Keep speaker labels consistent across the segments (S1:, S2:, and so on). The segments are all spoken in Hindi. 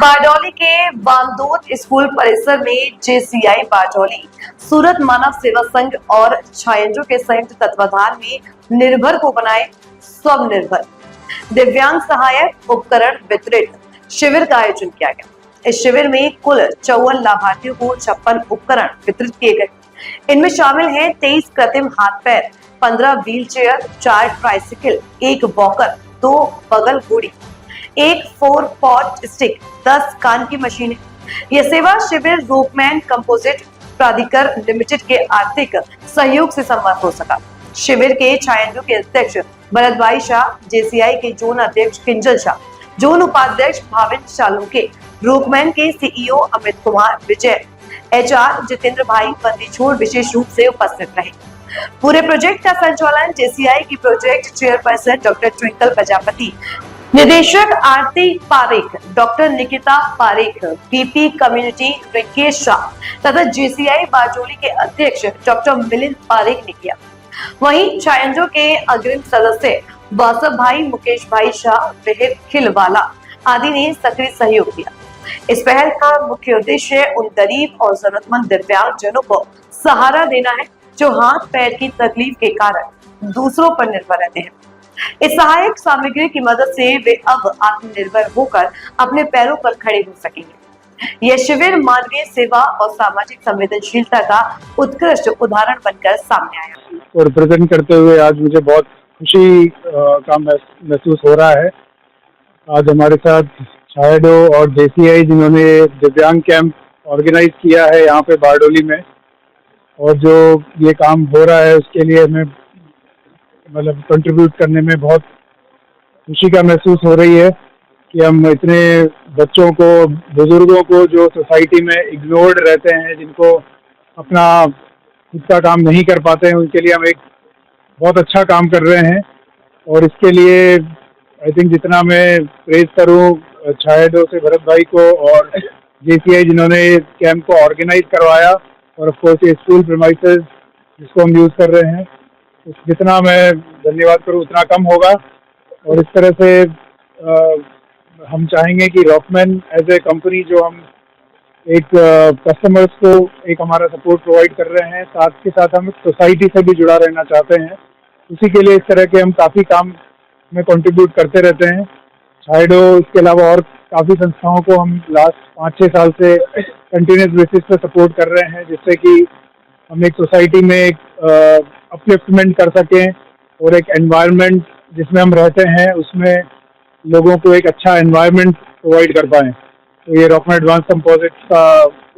S1: बारडोली के बांदोद स्कूल परिसर में जेसीआई बारडोली, सूरत मानव सेवा संघ और छायंजो के संयुक्त तत्वाधान में निर्भर को बनाए स्वनिर्भर दिव्यांग सहायक उपकरण वितरित शिविर का आयोजन किया गया। इस शिविर में कुल 54 लाभार्थियों को 56 उपकरण वितरित किए गए। इनमें शामिल हैं 23 कृत्रिम हाथ पैर, 15 व्हील चेयर, 4 ट्राइसिकल, 1 वॉकर, 2 बगल घोड़ी, 1 4 पॉट स्टिक, 10 कान की मशीनें। यह सेवा शिविर रोपमैन कंपोजिट प्राधिकरण लिमिटेड के आर्थिक सहयोग से संपन्न हो सका। शिविर के छायंजो के अध्यक्ष भरत भाई शाह, जेसीआई के जोन अध्यक्ष किंजल शाह, जोन उपाध्यक्ष भाविन चालुके, रोपमैन के सीईओ अमित कुमार विजय, एचआर जितेंद्र भाई बंदीछोड़ विशेष रूप से उपस्थित रहे। पूरे प्रोजेक्ट का संचालन जेसीआई की project chairperson doctor Twinkle Prajapati, निदेशक Aarti Parekh, doctor Nikita Parekh, PP community Rikesh Shah तथा जेसीआई बारडोली के अध्यक्ष डॉक्टर मिलिंद पारेख ने किया। वहीं छायंजो के अग्रिम सदस्य वासव भाई, मुकेश भाई शाह, विहिर खिलवाला आदि ने सक्रिय सहयोग दिया। इस पहल का मुख्य उद्देश्य उन गरीब और जरूरतमंद दिव्यांग जनों को सहारा देना है जो हाथ पैर की तकलीफ के कारण दूसरों पर निर्भर रहते हैं। इस सहायक सामग्री की मदद से वे अब आत्मनिर्भर होकर अपने पैरों पर खड़े हो सकेंगे। यह शिविर मानवीय सेवा और सामाजिक संवेदनशीलता का उत्कृष्ट उदाहरण बनकर सामने आया
S2: और प्रेजेंट करते हुए आज मुझे बहुत खुशी का महसूस हो रहा है। आज हमारे साथ छायडो और जेसीआई जिन्होंने दिव्यांग कैंप ऑर्गेनाइज किया है यहाँ पे बारडोली में, और जो ये काम हो रहा है उसके लिए हमें मतलब कंट्रीब्यूट करने में बहुत खुशी का महसूस हो रही है कि हम इतने बच्चों को, बुजुर्गों को जो सोसाइटी में इग्नोर्ड रहते हैं, जिनको अपना खुद का काम नहीं कर पाते हैं, उनके लिए हम एक बहुत अच्छा काम कर रहे हैं। और इसके लिए आई थिंक जितना मैं प्रेज करूं छायडो से भरत भाई को और जेसीआई जिन्होंने कैंप को ऑर्गेनाइज करवाया, और ऑफ कोर्स ये स्कूल प्रीमाइसेस जिसको हम यूज़ कर रहे हैं, जितना मैं धन्यवाद करूं उतना कम होगा। और इस तरह से हम चाहेंगे कि रॉकमैन एज ए कंपनी जो हम एक कस्टमर्स को एक हमारा सपोर्ट प्रोवाइड कर रहे हैं, साथ के साथ हम सोसाइटी से भी जुड़ा रहना चाहते हैं। उसी के लिए इस तरह के हम काफ़ी काम में कंट्रीब्यूट करते रहते हैं। छायडो इसके अलावा और काफ़ी संस्थाओं को हम लास्ट 5-6 साल से कंटिन्यूस बेसिस पे सपोर्ट कर रहे हैं, जिससे कि हम एक सोसाइटी में एक अपलिफ्टमेंट कर सकें और एक एनवायरनमेंट जिसमें हम रहते हैं उसमें लोगों को एक अच्छा एनवायरनमेंट प्रोवाइड कर पाएँ। तो ये रॉकमैन एडवांस कंपोजिट्स का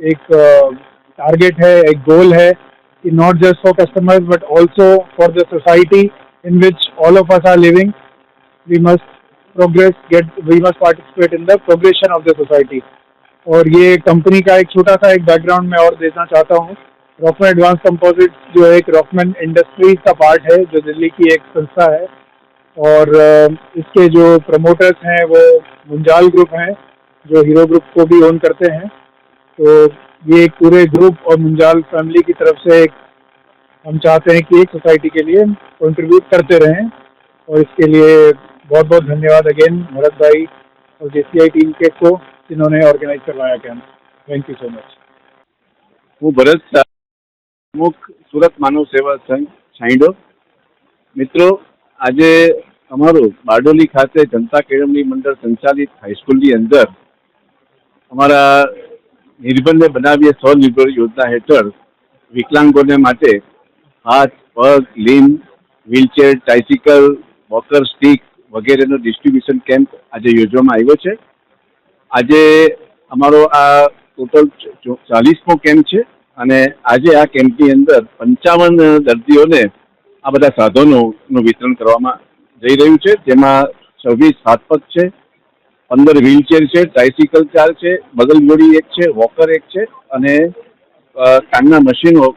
S2: एक टारगेट है, एक गोल है कि not just for customers but also for the society in which all of us are living, we must participate in the progression of the society. और ये कंपनी का एक छोटा सा एक बैकग्राउंड मैं और देना चाहता हूँ। रॉकमैन एडवांस कंपोजिट्स जो एक रॉकमैन इंडस्ट्रीज का पार्ट है, जो दिल्ली की एक संस्था है, और इसके जो प्रमोटर्स हैं वो मुंजाल ग्रुप हैं, जो हीरो ग्रुप को भी ओन करते हैं। तो ये एक पूरे ग्रुप और मुंजाल फैमिली की तरफ से एक हम चाहते हैं कि एक सोसाइटी के लिए कंट्रीब्यूट करते रहें, और इसके लिए बहुत बहुत धन्यवाद अगेन भरत भाई और जेसीआई टीम के को जिन्होंने ऑर्गेनाइज करवाया camp. Thank you so much.
S3: હું ભરત શાહ, પ્રમુખ સુરત માનવ સેવા સંઘ છાંયડો। મિત્રો, આજે અમારું બારડોલી ખાતે જનતા કેળવણી મંડળ સંચાલિત હાઈસ્કૂલની અંદર અમારા નિર્ભરને બનાવીએ સ્વનિર્ભર યોજના હેઠળ વિકલાંગોને માટે હાથ, પગ, લીંબ, વ્હીલચેર, ટ્રાઇસિકલ, વોકર, સ્ટીક વગેરેનો ડિસ્ટ્રીબ્યુશન કેમ્પ આજે યોજવામાં આવ્યો છે। આજે અમારો આ ટોટલ 40મો કેમ્પ છે, અને આજે આ કેમ્પની અંદર 55 દર્દીઓને આ બધા સાધનોનું વિતરણ કરવામાં જઈ રહ્યું છે, જેમાં 26 હાથપગ છે, 15 વ્હીલચેર છે, ટ્રાઇસિકલ 4 છે, બગલ જોડી 1 છે, વોકર 1 છે, અને કાનના મશીનો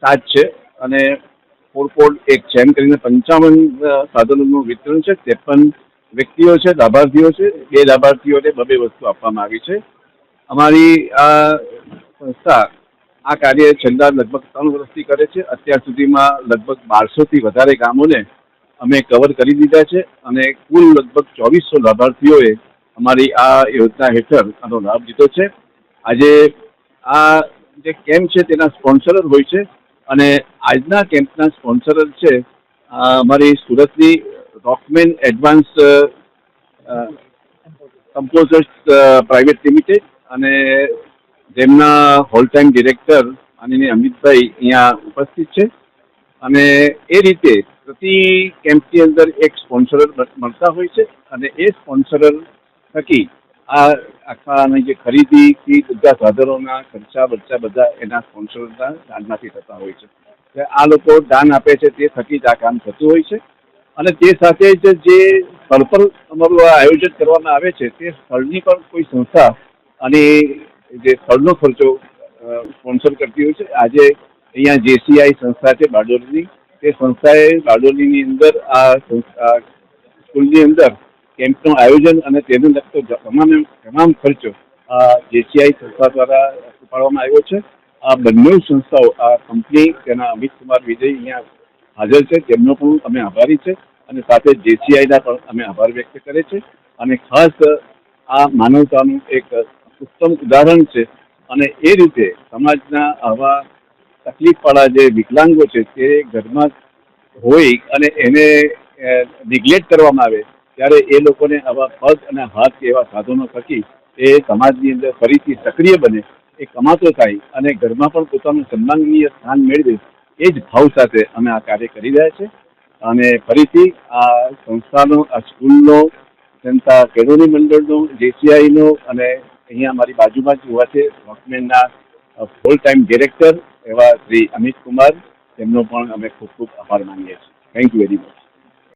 S3: 7 છે, અને ફોરપોડ 1 છે। એમ કરીને 55 સાધનોનું વિતરણ છે। 53 વ્યક્તિઓ છે, લાભાર્થીઓ છે। 2 લાભાર્થીઓને 2 વસ્તુ આપવામાં આવી છે। અમારી આ સંસ્થા આ કાર્ય છેલ્લા લગભગ 3 વર્ષથી કરે છે। અત્યાર સુધીમાં લગભગ 1200થી વધારે ગામોને અમે કવર કરી દીધા છે, અને કુલ લગભગ 2400 લાભાર્થીઓએ અમારી આ યોજના હેઠળ આનો લાભ લીધો છે. આજે આ જે કેમ્પ છે તેના સ્પોન્સરર હોય છે અને આજના કેમ્પના સ્પોન્સરર છે અમારી સુરતની રોકમેન એડવાન્સ કમ્પોઝર્સ પ્રાઇવેટ લિમિટેડ અને તેમના હોલ ટાઈમ ડિરેક્ટર અને અમિતભાઈ અહીંયા ઉપસ્થિત છે. અને એ રીતે પ્રતિ કેમ્પની અંદર એક સ્પોન્સરર મળતા હોય છે અને એ સ્પોન્સરર થકી આ આખાની જે ખરીદીથી બધા સાધનોના ખર્ચા બચ્ચા બધા એના સ્પોન્સરના દાનમાંથી થતા હોય છે. આ લોકો દાન આપે છે તે થકી જ આ કામ થતું હોય છે. અને તે સાથે જ જે સ્થળ પર અમારું આ આયોજન કરવામાં આવે છે તે સ્થળની પણ કોઈ સંસ્થા અને જે સ્થળનો ખર્ચો સ્પોન્સર કરતી હોય છે. આજે અહીંયા JCI સંસ્થા છે બારડોલીની, તે સંસ્થાએ બારડોલીની અંદર આ સ્કૂલની અંદર કેમ્પનું આયોજન અને તેને લગતો તમામ ખર્ચો JCI સંસ્થા દ્વારા ઉપાડવામાં આવ્યો છે. આ બંને સંસ્થાઓ આ કંપની તેના અમિત કુમાર વિજય અહીંયા હાજર છે, તેમનો પણ અમે આભારી છે અને સાથે JCIના પણ અમે આભાર વ્યક્ત કરે છે. અને ખાસ આ માનવતાનું એક ઉત્તમ ઉદાહરણ છે અને એ રીતે સમાજના આવા તકલીફવાળા જે વિકલાંગો છે તે ઘરમાં હોય અને એને નિગ્લેક્ટ કરવામાં આવે ત્યારે એ લોકોને આવા પગ અને હાથ એવા સાધનો થકી એ સમાજની અંદર ફરીથી સક્રિય બને, એ કમાતો થાય અને ઘરમાં પણ પોતાનું સન્માનનીય સ્થાન મેળવે, એ જ ભાવ સાથે અમે આ કાર્ય કરી રહ્યા છીએ. અને ફરીથી આ સંસ્થાનો, આ સ્કૂલનો, જનતા કેળવણી મંડળનો, JCIનો અને અહીંયા અમારી બાજુમાં જ હોવા છે રોકમેનના ફૂલ ટાઈમ ડિરેક્ટર એવા શ્રી અમિત કુમાર, તેમનો પણ અમે ખૂબ ખૂબ આભાર માનીએ છીએ. Thank you very much.